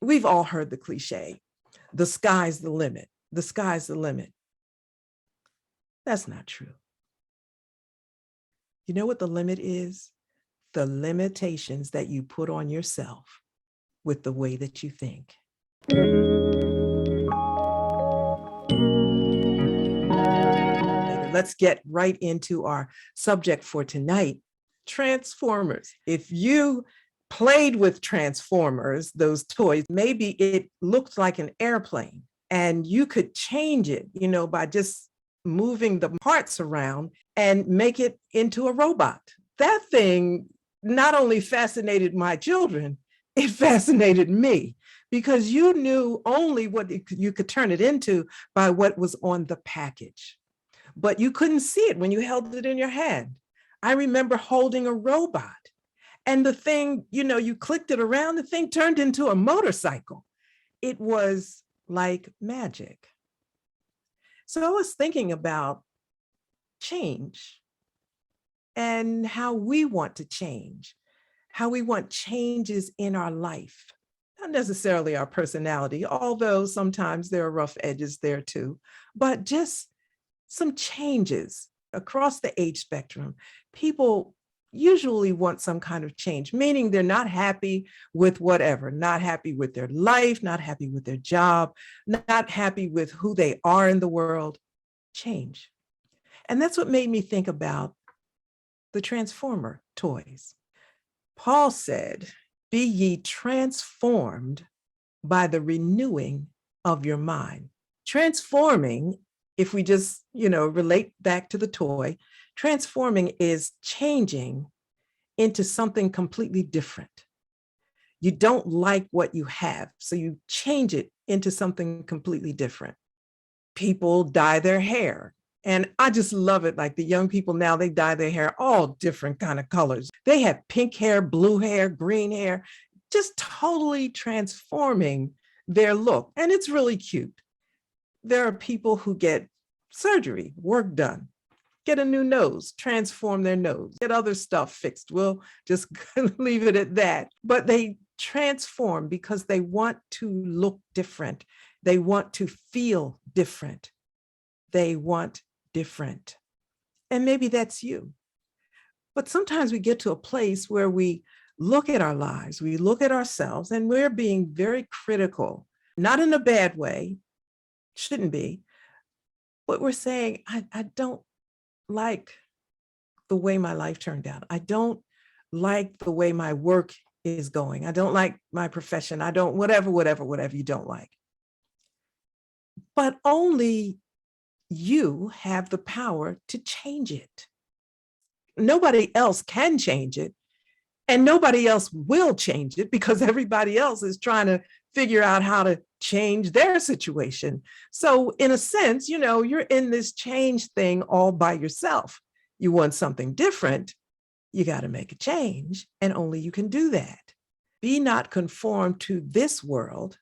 We've all heard the cliche, the sky's the limit. The sky's the limit. That's not true. You know what the limit is? The limitations that you put on yourself with the way that you think. Let's get right into our subject for tonight, Transformers. If you played with Transformers, those toys, maybe it looked like an airplane and you could change it, by just moving the parts around and make it into a robot. That thing not only fascinated my children, it fascinated me because you knew only what you could turn it into by what was on the package. But you couldn't see it when you held it in your hand. I remember holding a robot and the thing, you clicked it around, the thing turned into a motorcycle. It was like magic. So I was thinking about change and how we want to change, how we want changes in our life, not necessarily our personality, although sometimes there are rough edges there too, but just some changes across the age spectrum. People usually want some kind of change, meaning they're not happy with whatever, not happy with their life, not happy with their job, not happy with who they are in the world. Change. And that's what made me think about the Transformer toys. Paul said, "Be ye transformed by the renewing of your mind." Transforming, if we just, relate back to the toy, transforming is changing into something completely different. You don't like what you have, so you change it into something completely different. People dye their hair. And I just love it. Like the young people now, they dye their hair all different kind of colors. They have pink hair, blue hair, green hair, just totally transforming their look. And it's really cute. There are people who get surgery, work done, get a new nose, transform their nose, get other stuff fixed. We'll just leave it at that. But they transform because they want to look different. They want to feel different. They want different. And maybe that's you. But sometimes we get to a place where we look at our lives, we look at ourselves, and we're being very critical, not in a bad way, shouldn't be, but we're saying, I don't like the way my life turned out. I don't like the way my work is going. I don't like my profession. I don't, whatever you don't like. But only you have the power to change it. Nobody else can change it, and nobody else will change it because everybody else is trying to figure out how to change their situation. So in a sense, you're in this change thing all by yourself. You want something different, you got to make a change, and only you can do that. Be not conformed to this world,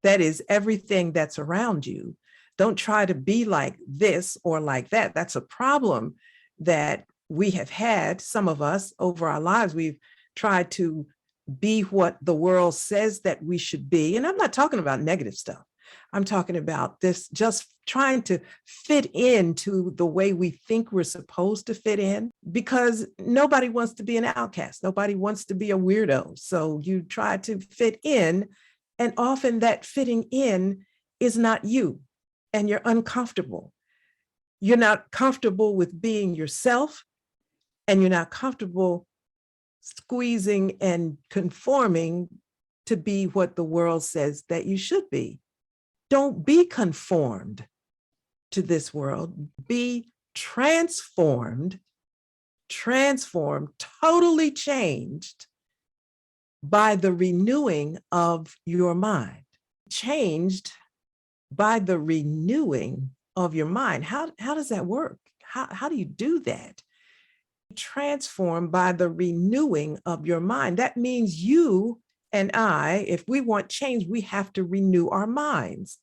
that is everything that's around you. Don't try to be like this or like that. That's a problem that we have had, some of us, over our lives. We've tried to be what the world says that we should be. And I'm not talking about negative stuff. I'm talking about this, just trying to fit into the way we think we're supposed to fit in, because nobody wants to be an outcast. Nobody wants to be a weirdo. So you try to fit in, and often that fitting in is not you, and you're uncomfortable. You're not comfortable with being yourself, and you're not comfortable squeezing and conforming to be what the world says that you should be. Don't be conformed to this world. Be transformed, totally changed by the renewing of your mind. Changed by the renewing of your mind. How does that work? How do you do that? Transformed by the renewing of your mind. That means you and I, if we want change, we have to renew our minds.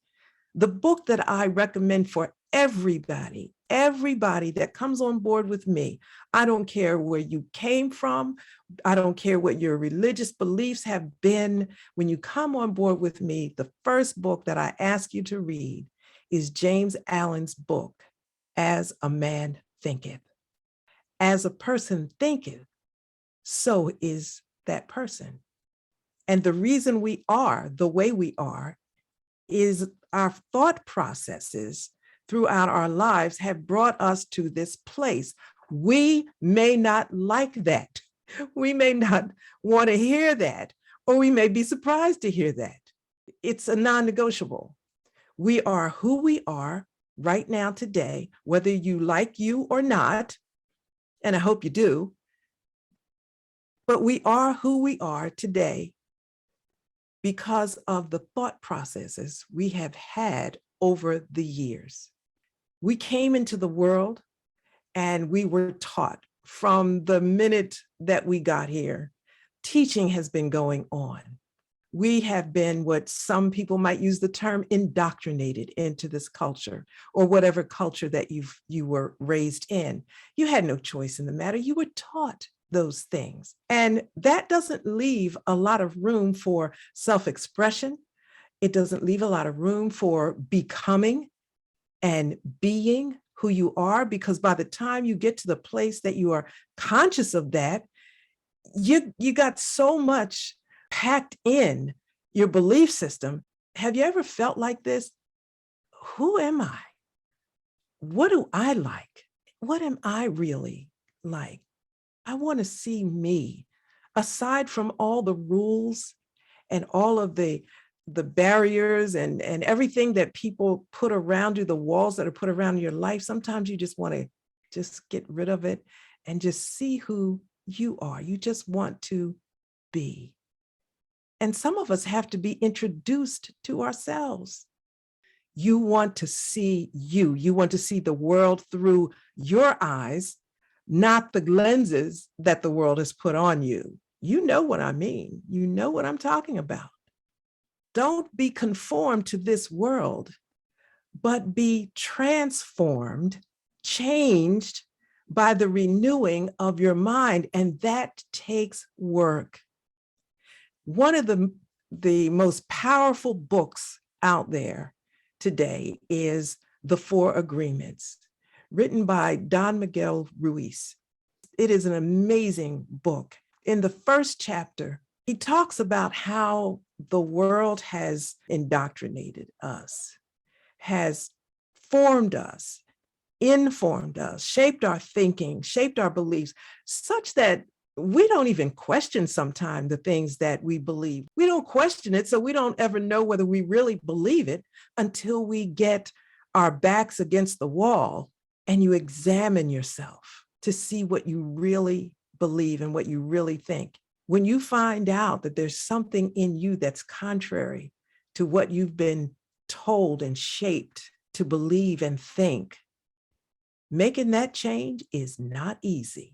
The book that I recommend for everybody Everybody that comes on board with me, I don't care where you came from. I don't care what your religious beliefs have been. When you come on board with me, the first book that I ask you to read is James Allen's book, As a Man Thinketh. As a person thinketh, so is that person. And the reason we are the way we are is our thought processes throughout our lives have brought us to this place. We may not like that. We may not want to hear that, or we may be surprised to hear that. It's a non-negotiable. We are who we are right now today, whether you like you or not, and I hope you do, but we are who we are today because of the thought processes we have had over the years. We came into the world and we were taught from the minute that we got here. Teaching has been going on. We have been what some people might use the term indoctrinated into this culture, or whatever culture that you were raised in. You had no choice in the matter. You were taught those things. And that doesn't leave a lot of room for self-expression. It doesn't leave a lot of room for becoming and being who you are, because by the time you get to the place that you are conscious of that, you got so much packed in your belief system. Have you ever felt like this? Who am I? What do I like? What am I really like? I want to see me, aside from all the rules and all of the barriers and everything that people put around you, the walls that are put around your life. Sometimes you just want to just get rid of it and just see who you are. You just want to be. And some of us have to be introduced to ourselves. You want to see you. You want to see the world through your eyes, not the lenses that the world has put on you. You know what I mean. You know what I'm talking about. Don't be conformed to this world, but be transformed, changed by the renewing of your mind. And that takes work. One of the most powerful books out there today is The Four Agreements, written by Don Miguel Ruiz. It is an amazing book. In the first chapter, he talks about how the world has indoctrinated us, has formed us, informed us, shaped our thinking, shaped our beliefs, such that we don't even question sometimes the things that we believe. We don't question it, so we don't ever know whether we really believe it until we get our backs against the wall and you examine yourself to see what you really believe and what you really think. When you find out that there's something in you that's contrary to what you've been told and shaped to believe and think, making that change is not easy.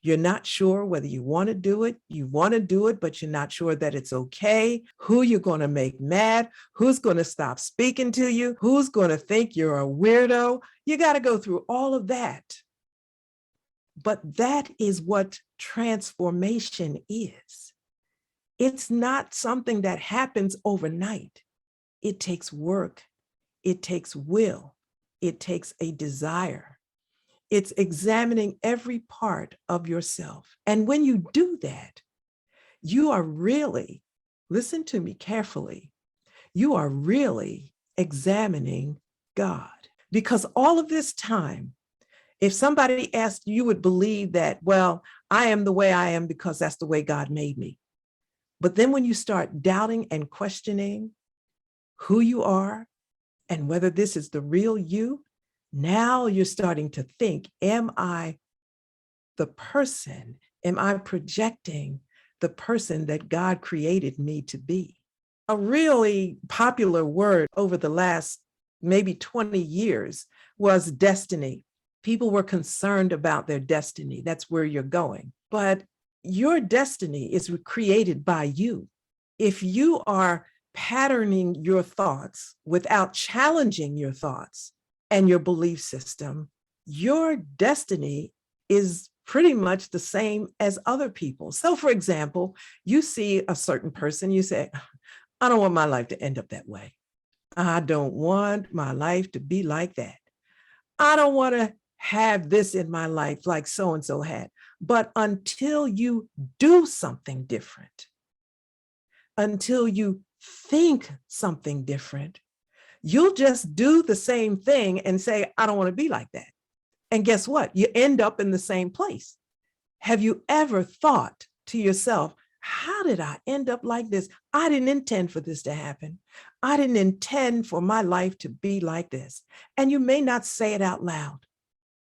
You're not sure whether you want to do it. You want to do it, but you're not sure that it's okay. Who you're going to make mad, who's going to stop speaking to you, who's going to think you're a weirdo. You got to go through all of that. But that is what transformation is. It's not something that happens overnight. It takes work. It takes will. It takes a desire. It's examining every part of yourself. And when you do that, you are really, listen to me carefully, you are really examining God. Because all of this time, if somebody asked, you would believe that, well, I am the way I am because that's the way God made me. But then when you start doubting and questioning who you are and whether this is the real you, now you're starting to think, am I the person? Am I projecting the person that God created me to be? A really popular word over the last maybe 20 years was destiny. People were concerned about their destiny. That's where you're going. But your destiny is created by you. If you are patterning your thoughts without challenging your thoughts, and your belief system, your destiny is pretty much the same as other people. So for example, you see a certain person, you say, I don't want my life to end up that way. I don't want my life to be like that. I don't want to have this in my life like so-and-so had. But until you do something different, until you think something different, you'll just do the same thing and say, I don't want to be like that. And guess what? You end up in the same place. Have you ever thought to yourself, how did I end up like this? I didn't intend for this to happen. I didn't intend for my life to be like this. And you may not say it out loud.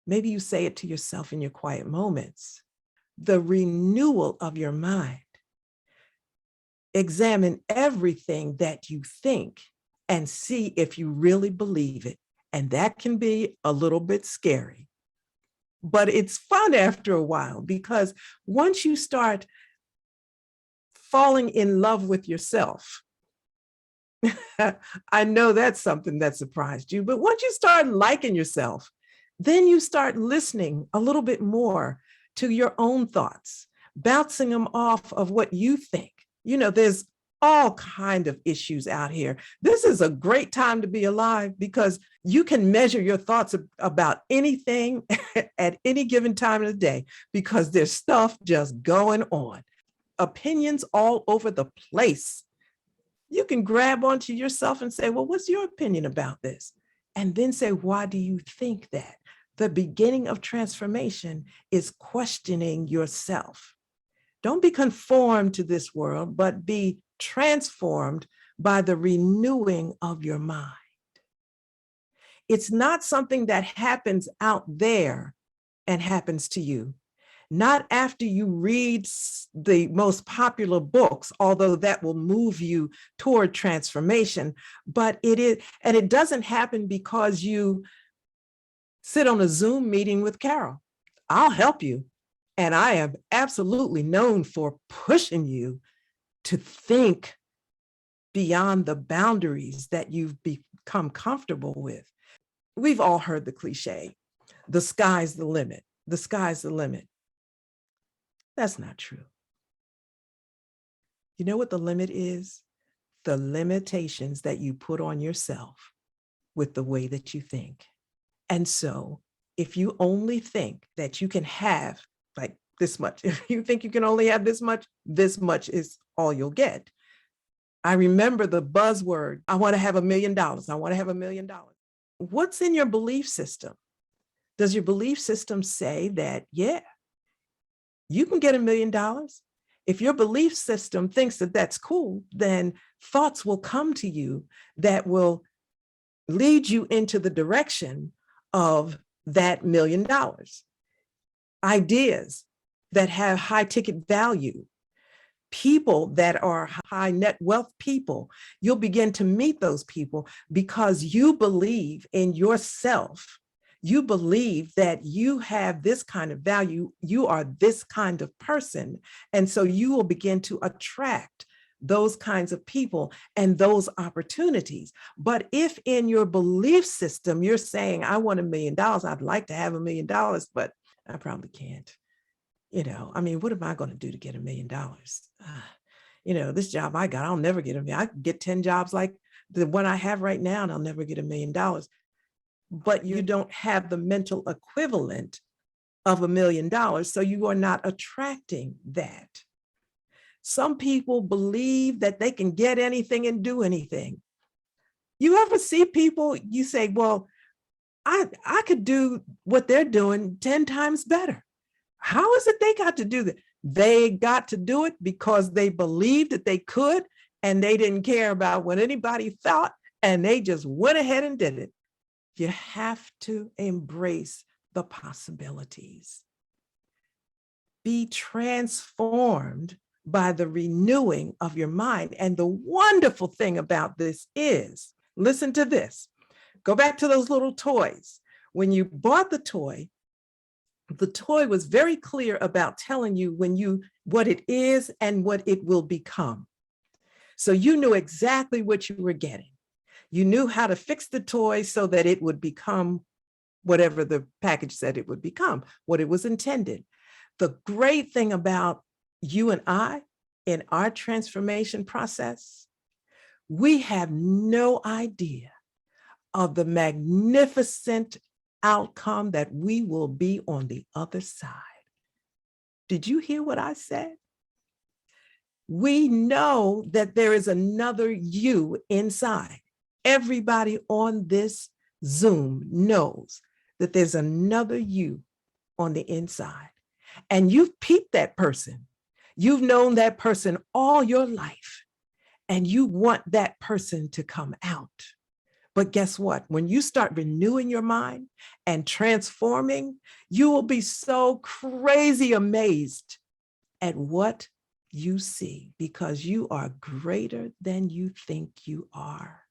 Maybe you say it to yourself in your quiet moments. The renewal of your mind. Examine everything that you think and see if you really believe it. And that can be a little bit scary. But it's fun after a while, because once you start falling in love with yourself, I know that's something that surprised you, but once you start liking yourself, then you start listening a little bit more to your own thoughts, bouncing them off of what you think. You know, there's all kinds of issues out here. This is a great time to be alive, because you can measure your thoughts about anything at any given time of the day, because there's stuff just going on. Opinions all over the place. You can grab onto yourself and say, well, what's your opinion about this? And then say, why do you think that? The beginning of transformation is questioning yourself. Don't be conformed to this world, but be transformed by the renewing of your mind. It's not something that happens out there and happens to you. Not after you read the most popular books, although that will move you toward transformation, but it doesn't happen because you sit on a Zoom meeting with Carol. I'll help you. And I am absolutely known for pushing you to think beyond the boundaries that you've become comfortable with. We've all heard the cliche, the sky's the limit, the sky's the limit. That's not true. You know what the limit is? The limitations that you put on yourself with the way that you think. And so if you only think that you can have like this much, if you think you can only have this much is all you'll get. I remember the buzzword, I want to have $1 million. I want to have $1 million. What's in your belief system? Does your belief system say that, yeah, you can get $1 million? If your belief system thinks that that's cool, then thoughts will come to you that will lead you into the direction of that $1 million. Ideas that have high ticket value, people that are high net wealth people, you'll begin to meet those people because you believe in yourself. You believe that you have this kind of value, you are this kind of person. And so you will begin to attract those kinds of people and those opportunities. But if in your belief system, you're saying, I want $1 million, I'd like to have $1 million, but I probably can't. You know, I mean, what am I going to do to get $1 million? You know, this job I got, I'll never get $1 million. I could get 10 jobs like the one I have right now, and I'll never get $1 million. But you don't have the mental equivalent of $1 million, so you are not attracting that. Some people believe that they can get anything and do anything. You ever see people, you say, well, I could do what they're doing 10 times better. How is it they got to do that? They got to do it because they believed that they could, and they didn't care about what anybody thought, and they just went ahead and did it. You have to embrace the possibilities. Be transformed by the renewing of your mind. And the wonderful thing about this is, listen to this, go back to those little toys. When you bought the toy was very clear about telling you what it is and what it will become. So you knew exactly what you were getting. You knew how to fix the toy so that it would become whatever the package said it would become, what it was intended. The great thing about you and I in our transformation process, we have no idea of the magnificent outcome that we will be on the other side. Did you hear what I said? We know that there is another you inside. Everybody on this Zoom knows that there's another you on the inside. And you've peeped that person. You've known that person all your life, and you want that person to come out. But guess what? When you start renewing your mind and transforming, you will be so crazy amazed at what you see, because you are greater than you think you are.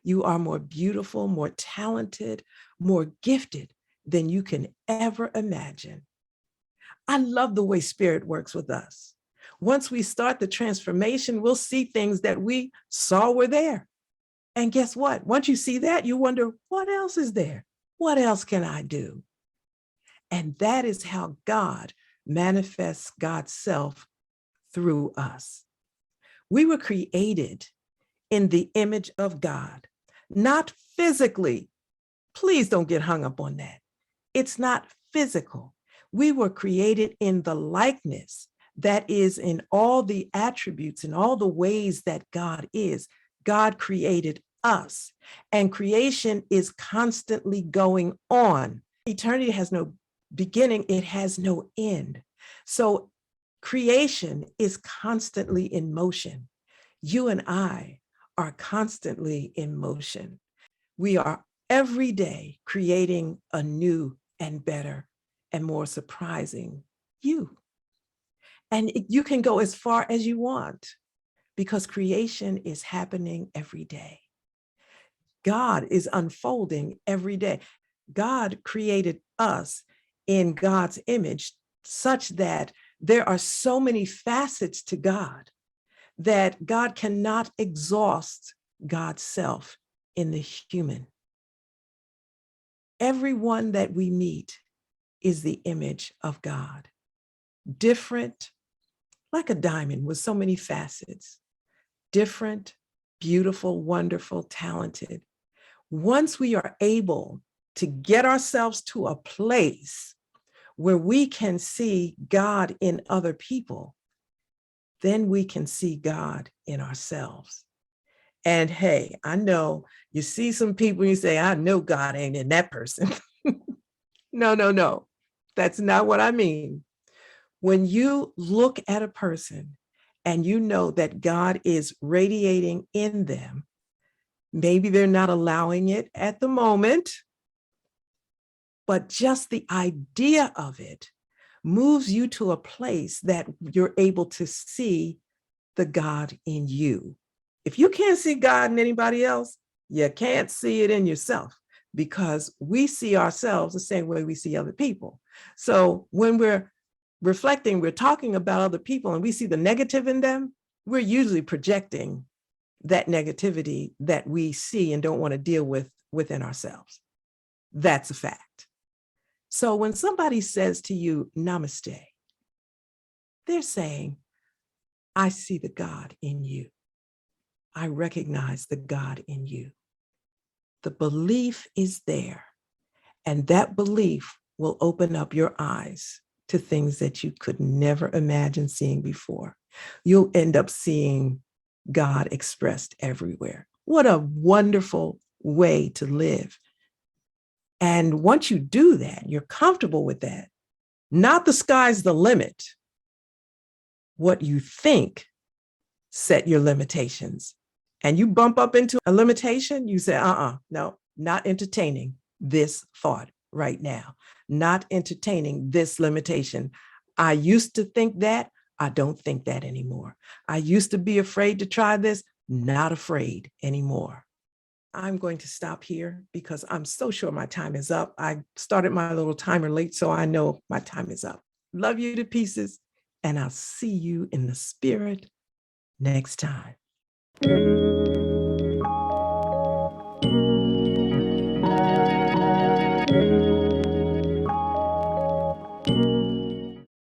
You are more beautiful, more talented, more gifted than you can ever imagine. I love the way Spirit works with us. Once we start the transformation, we'll see things that we saw were there. And guess what? Once you see that, you wonder, what else is there? What else can I do? And that is how God manifests God's self through us. We were created in the image of God, not physically. Please don't get hung up on that. It's not physical. We were created in the likeness that is in all the attributes and all the ways that God is. God created us, and creation is constantly going on. Eternity has no beginning, it has no end. So creation is constantly in motion. You and I are constantly in motion. We are every day creating a new and better and more surprising you. And you can go as far as you want, because creation is happening every day. God is unfolding every day. God created us in God's image such that there are so many facets to God that God cannot exhaust God's self in the human. Everyone that we meet is the image of God. Different, like a diamond with so many facets. Different, beautiful, wonderful, talented. Once we are able to get ourselves to a place where we can see God in other people, then we can see God in ourselves. And hey, I know you see some people, you say, I know God ain't in that person. No. That's not what I mean. When you look at a person and you know that God is radiating in them, maybe they're not allowing it at the moment, but just the idea of it moves you to a place that you're able to see the God in you. If you can't see God in anybody else, you can't see it in yourself, because we see ourselves the same way we see other people. So when we're reflecting, we're talking about other people and we see the negative in them, we're usually projecting that negativity that we see and don't want to deal with within ourselves. That's a fact. So when somebody says to you, namaste, they're saying, I see the God in you. I recognize the God in you. The belief is there, and that belief will open up your eyes to things that you could never imagine seeing before. You'll end up seeing God expressed everywhere. What a wonderful way to live. And once you do that, you're comfortable with that. Not the sky's the limit. What you think set your limitations. And you bump up into a limitation, you say, no, not entertaining this thought right now. Not entertaining this limitation. I used to think that. I don't think that anymore. I used to be afraid to try this. Not afraid anymore. I'm going to stop here because I'm so sure my time is up. I started my little timer late, so I know my time is up. Love you to pieces, and I'll see you in the spirit next time.